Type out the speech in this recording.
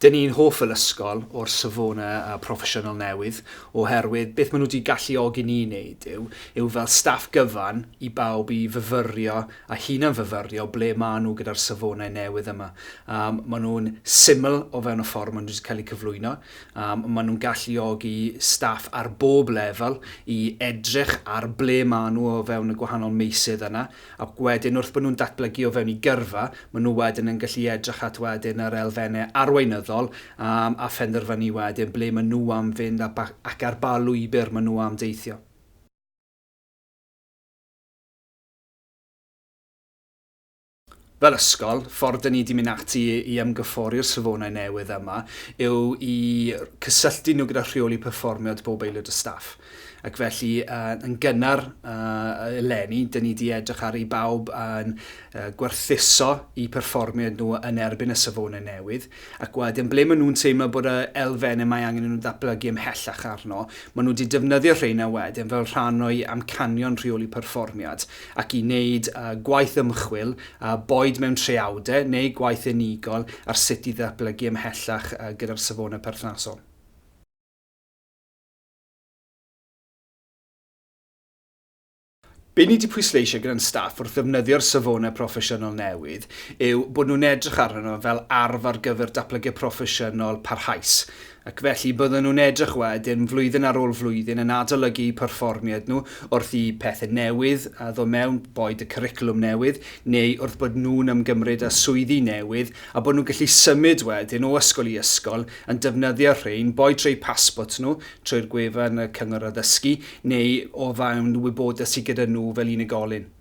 Dyn ni'n hoff yr ysgol o'r safona proffesiynol newydd oherwydd beth maen nhw wedi galluogi ni wneud yw fel staff gyfan i bawb i fyfyrio a hunan fyfyrio ble maen nhw gyda'r safonau newydd yma. Maen nhw'n syml o fewn y ffordd maen nhw wedi cael eu cyflwyno. Maen nhw'n galluogi staff ar bob lefel i edrych ar ble maen nhw o fewn y gwahanol meysydd yna. A wedyn wrth bod nhw'n datblygu o fewn i gyrfa, maen nhw wedyn yn gallu edrych at wedyn yr elfennau arweinyddol a phenderfynu wedyn ble maen nhw am fynd ac ar ba lwybr maen nhw am deithio. Fel ysgol, ffordd dyn ni wedi mynd ati i ymgyffori'r safonau newydd yma yw i cysylltu nhw gyda rheoli perfformiad bob aelod o staff. Ac felly yn gynnar eleni, dyn ni wedi edrych ar ei bawb yn gwerthuso i perfformiad nhw yn erbyn y safonau newydd. Ac wedyn, ble maen nhw'n teimlo bod y elfennau mae angen nhw'n datblygu ymhellach arno, maen nhw wedi defnyddio rheina wedyn fel rhan o'i amcanion rheoli perfformiad ac i wneud gwaith ymchwil boed mewn treiawdau neu gwaith unigol ar sut i ddatblygu ymhellach gyda'r safonau perthnasol. Be ni wedi pwysleisio gyda'n staff wrth ddefnyddio'r safonau proffesiynol newydd yw bod nhw'n edrych arno fel arf ar gyfer datblygu proffesiynol parhaus. Ac felly bydden nhw'n edrych wedyn flwyddyn ar ôl flwyddyn yn adolygu perfformiad nhw wrth i pethau newydd a ddod mewn, boed y cwricwlwm newydd, neu wrth bod nhw'n ymgymryd â swyddi newydd a bod nhw'n gallu symud wedyn o ysgol i ysgol yn defnyddio rhain, boed trwy pasbort nhw, trwy'r gwefan y cyngor addysgu, neu o fewn wybodaeth sydd gyda nhw fel unigolyn.